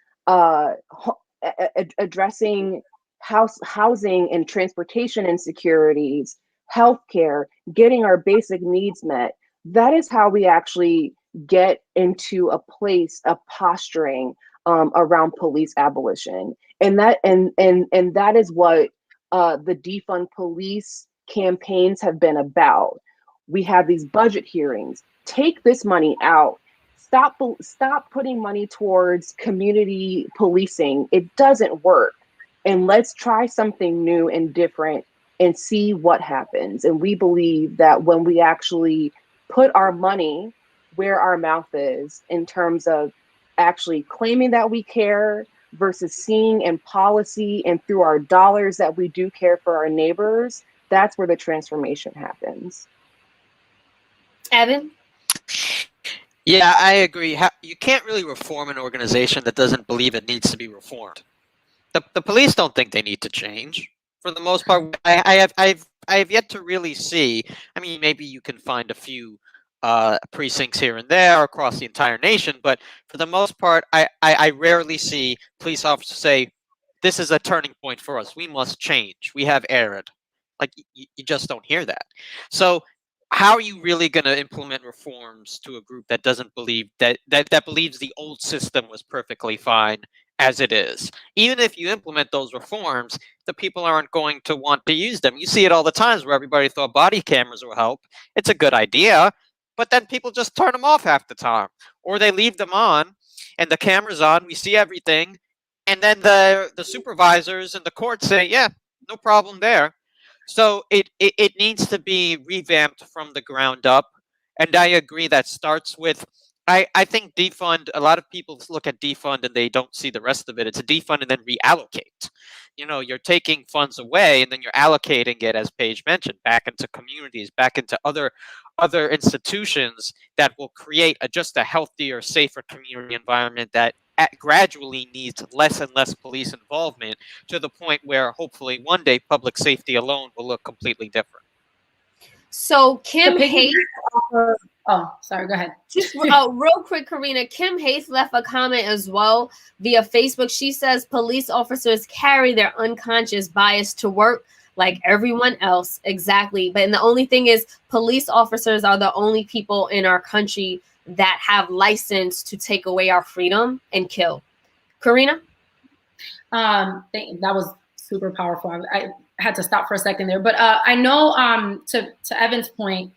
addressing housing and transportation insecurities, healthcare, getting our basic needs met, that is how we actually get into a place of posturing around police abolition. And that is what the defund police campaigns have been about. We have these budget hearings. Take this money out. Stop putting money towards community policing. It doesn't work. And let's try something new and different and see what happens. And we believe that when we actually put our money where our mouth is, in terms of actually claiming that we care versus seeing in policy and through our dollars that we do care for our neighbors, that's where the transformation happens. Evan? Yeah, I agree. You can't really reform an organization that doesn't believe it needs to be reformed. The police don't think they need to change. for the most part, I've yet to really see. I mean, maybe you can find a few precincts here and there across the entire nation, but for the most part, I rarely see police officers say, "This is a turning point for us. We must change. We have erred." Like you just don't hear that. So how are you really going to implement reforms to a group that doesn't believe that believes the old system was perfectly fine as it is? Even if you implement those reforms, the people aren't going to want to use them. You see it all the times where everybody thought body cameras will help. It's a good idea, but then people just turn them off half the time, or they leave them on, and the camera's on. We see everything, and then the supervisors and the courts say, "Yeah, no problem there." So it needs to be revamped from the ground up. And I agree that starts with, I think defund, a lot of people look at defund and they don't see the rest of it. It's a defund and then reallocate. You're taking funds away and then you're allocating it, as Paige mentioned, back into communities, back into other institutions that will create just a healthier, safer community environment that gradually needs less and less police involvement, to the point where hopefully one day public safety alone will look completely different. So Kim Hayes. Oh, sorry, go ahead. Just real quick, Karina. Kim Hayes left a comment as well via Facebook. She says police officers carry their unconscious bias to work like everyone else. Exactly. But the only thing is, police officers are the only people in our country that have license to take away our freedom and kill. Karina? That was super powerful. I had to stop for a second there, but I know to Evan's point,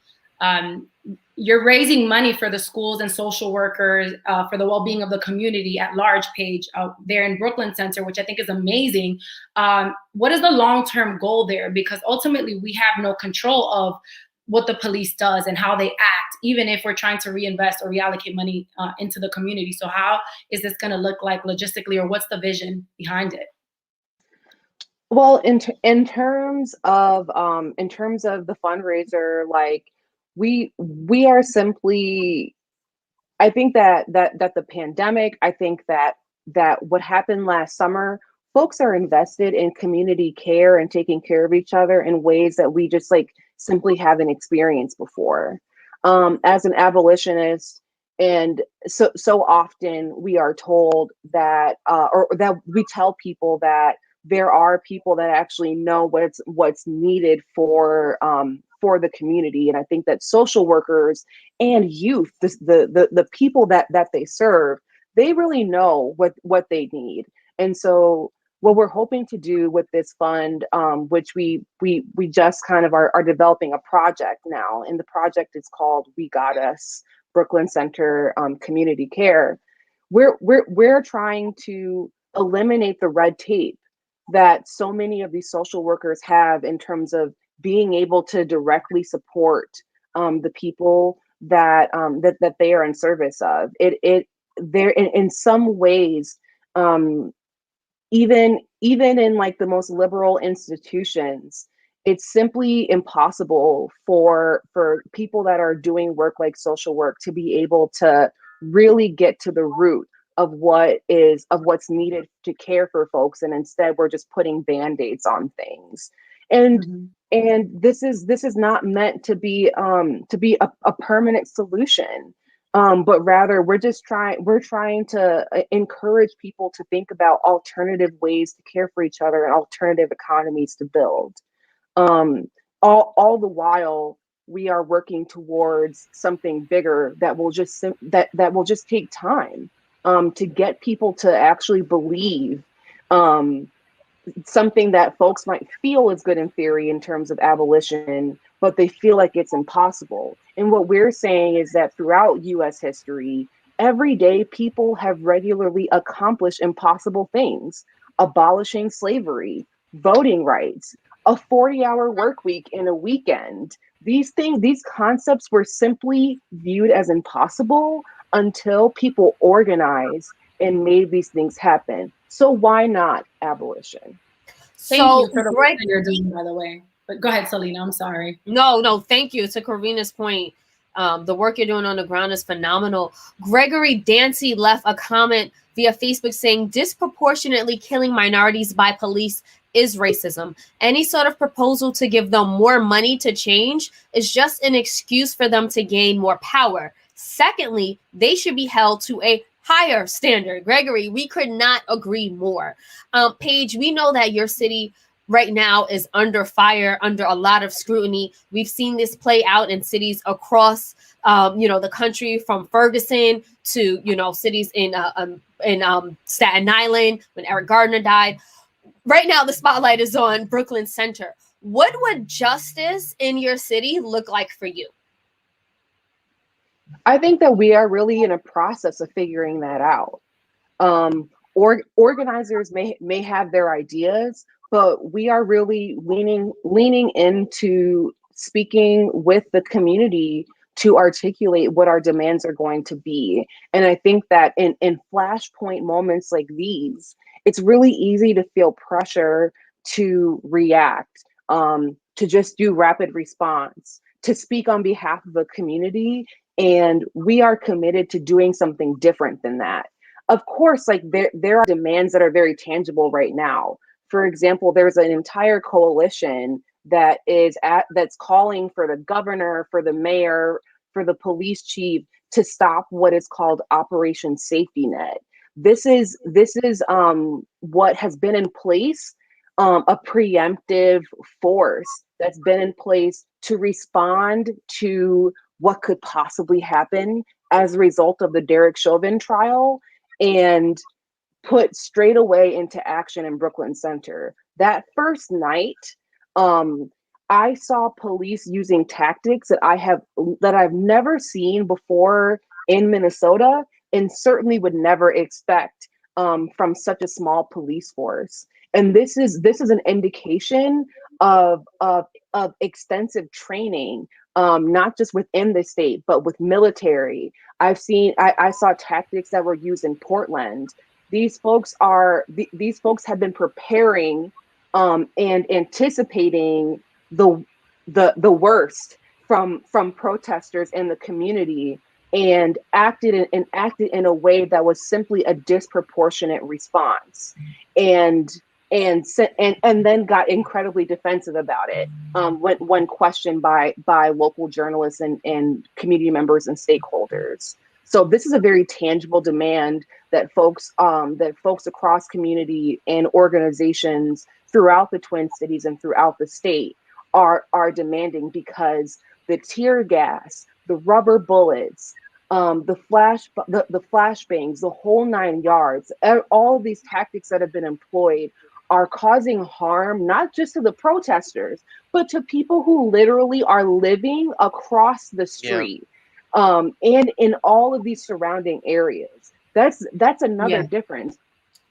you're raising money for the schools and social workers for the well-being of the community at large, Paige, there in Brooklyn Center, which I think is amazing. What is the long-term goal there? Because ultimately we have no control of what the police does and how they act, even if we're trying to reinvest or reallocate money into the community. So how is this going to look like logistically, or what's the vision behind it? Well, in terms of the fundraiser, like we are simply, I think that the pandemic, I think that what happened last summer, folks are invested in community care and taking care of each other in ways that we just simply haven't experienced before. As an abolitionist, and so often we are told that, or that we tell people that there are people that actually know what's needed for the community. And I think that social workers and youth, the people that they serve, they really know what they need. And so what we're hoping to do with this fund, which we just kind of are developing a project now, and the project is called We Got Us Brooklyn Center Community Care. We're trying to eliminate the red tape that so many of these social workers have in terms of being able to directly support the people that they are in service of. They're in some ways. Even in the most liberal institutions, it's simply impossible for people that are doing work like social work to be able to really get to the root of what's needed to care for folks. And instead we're just putting band-aids on things. And this is not meant to be a permanent solution. But rather we're trying to encourage people to think about alternative ways to care for each other and alternative economies to build. All the while we are working towards something bigger that will just take time to get people to actually believe something that folks might feel is good in theory in terms of abolition, but they feel like it's impossible. And what we're saying is that throughout US history, every day people have regularly accomplished impossible things: abolishing slavery, voting rights, a 40-hour work week in a weekend. These concepts were simply viewed as impossible until people organized and made these things happen. So why not abolition? Thank you for the work that you're doing, by the way. But go ahead, Selena. I'm sorry. No, thank you. To Karina's point, the work you're doing on the ground is phenomenal. Gregory Dancy left a comment via Facebook saying, disproportionately killing minorities by police is racism. Any sort of proposal to give them more money to change is just an excuse for them to gain more power. Secondly, they should be held to a higher standard. Gregory, we could not agree more. Paige, we know that your city right now is under fire, under a lot of scrutiny. We've seen this play out in cities across, the country, from Ferguson to, cities in Staten Island when Eric Gardner died. Right now, the spotlight is on Brooklyn Center. What would justice in your city look like for you? I think that we are really in a process of figuring that out. Organizers may have their ideas, but we are really leaning into speaking with the community to articulate what our demands are going to be. And I think that in flashpoint moments like these, it's really easy to feel pressure to react, to just do rapid response, to speak on behalf of a community. And we are committed to doing something different than that. Of course, like there are demands that are very tangible right now. For example, there's an entire coalition that's calling for the governor, for the mayor, for the police chief to stop what is called Operation Safety Net. This is what has been in place, a preemptive force that's been in place to respond to what could possibly happen as a result of the Derek Chauvin trial, and put straight away into action in Brooklyn Center. That first night, I saw police using tactics that I've never seen before in Minnesota, and certainly would never expect from such a small police force. And this is an indication of extensive training, not just within the state, but with military. I saw tactics that were used in Portland. These folks have been preparing and anticipating the worst from protesters in the community, and acted in a way that was simply a disproportionate response, and then got incredibly defensive about it when questioned by local journalists and community members and stakeholders. So this is a very tangible demand that folks across community and organizations throughout the Twin Cities and throughout the state are demanding, because the tear gas, the rubber bullets, the flashbangs, the whole 9 yards, all of these tactics that have been employed are causing harm, not just to the protesters, but to people who literally are living across the street, and in all of these surrounding areas. That's another difference.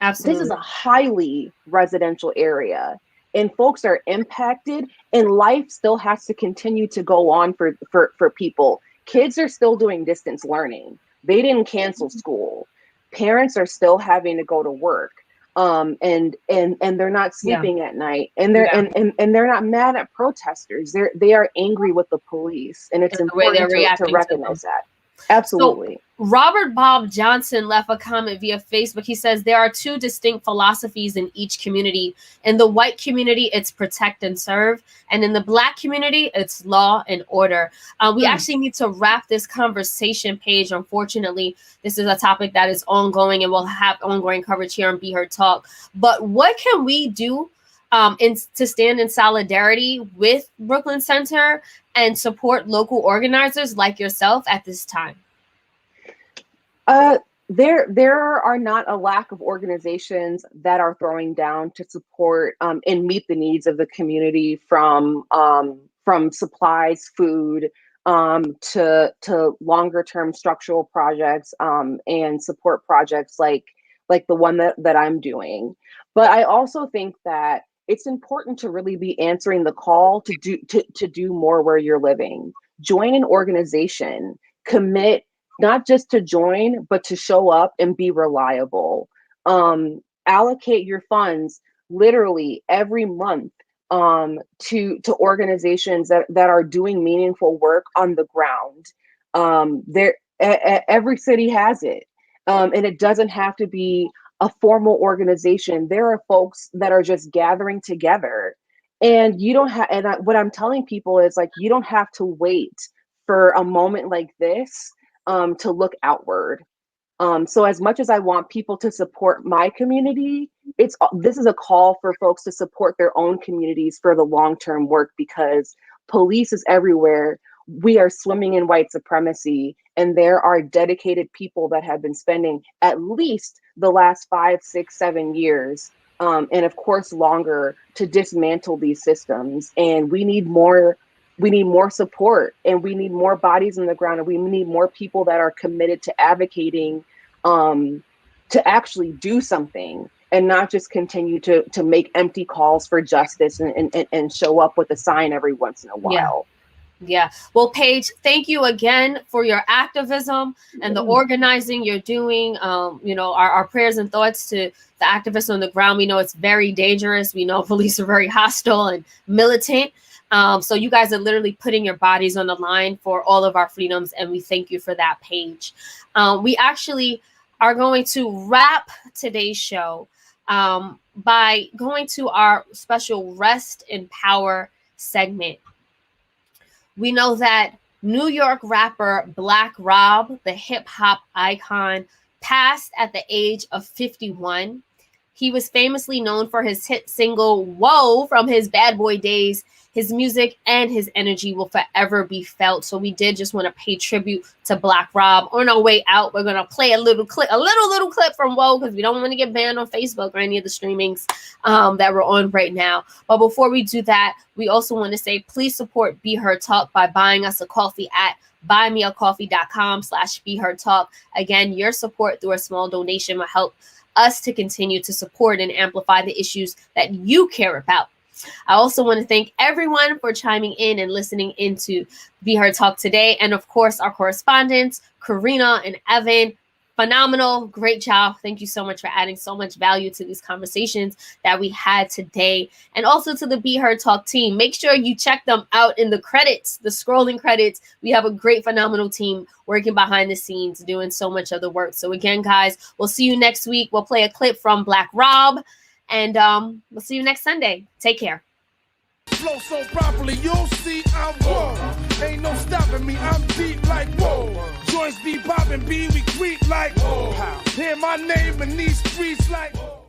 Absolutely. This is a highly residential area, and folks are impacted, and life still has to continue to go on for people. Kids are still doing distance learning. They didn't cancel school. Parents are still having to go to work. And they're not sleeping at night, and they're not mad at protesters. They are angry with the police, and it's important to recognize that. Absolutely. So Robert Bob Johnson left a comment via Facebook. He says there are two distinct philosophies in each community. In the white community, it's protect and serve. And in the Black community, it's law and order. We actually need to wrap this conversation, Paige. Unfortunately, this is a topic that is ongoing, and we'll have ongoing coverage here on Be Heard Talk. But what can we do to stand in solidarity with Brooklyn Center and support local organizers like yourself at this time? There are not a lack of organizations that are throwing down to support and meet the needs of the community, from supplies, food, to longer term structural projects and support projects like the one that I'm doing. But I also think that it's important to really be answering the call to do more where you're living. Join an organization, commit not just to join, but to show up and be reliable. Allocate your funds literally every month to organizations that are doing meaningful work on the ground. Every city has it. And it doesn't have to be a formal organization. There are folks that are just gathering together, and you don't have, what I'm telling people is like, you don't have to wait for a moment like this to look outward. So as much as I want people to support my community, this is a call for folks to support their own communities for the long-term work, because police is everywhere. We are swimming in white supremacy, and there are dedicated people that have been spending at least the last 5, 6, 7 years, and of course longer, to dismantle these systems. And we need more support, and we need more bodies on the ground, and we need more people that are committed to advocating to actually do something, and not just continue to make empty calls for justice and show up with a sign every once in a while. Yeah. Well, Paige, thank you again for your activism and the organizing you're doing. Our prayers and thoughts to the activists on the ground. We know it's very dangerous. We know police are very hostile and militant. So you guys are literally putting your bodies on the line for all of our freedoms, and we thank you for that, Paige. We actually are going to wrap today's show by going to our special Rest in Power segment. We know that New York rapper Black Rob, the hip hop icon, passed at the age of 51. He was famously known for his hit single "Whoa" from his Bad Boy days. His music and his energy will forever be felt. So we did just want to pay tribute to Black Rob. On our way out, we're gonna play a little clip from "Whoa" because we don't want to get banned on Facebook or any of the streamings that we're on right now. But before we do that, we also want to say please support Be Her Talk by buying us a coffee at buymeacoffee.com/BeHerTalk. Again, your support through a small donation will help us to continue to support and amplify the issues that you care about. I also want to thank everyone for chiming in and listening into Be Her Talk today. And of course, our correspondents, Karina and Evan. Phenomenal. Great job. Thank you so much for adding so much value to these conversations that we had today. And also to the Be Her Talk team. Make sure you check them out in the credits, the scrolling credits. We have a great, phenomenal team working behind the scenes, doing so much of the work. So again, guys, we'll see you next week. We'll play a clip from Black Rob. And we'll see you next Sunday. Take care. Flow so properly, you'll see I'm whoa. Ain't no stopping me, I'm deep like whoa. Joints be popping, we creep like whoa. Hear my name in these streets like whoa.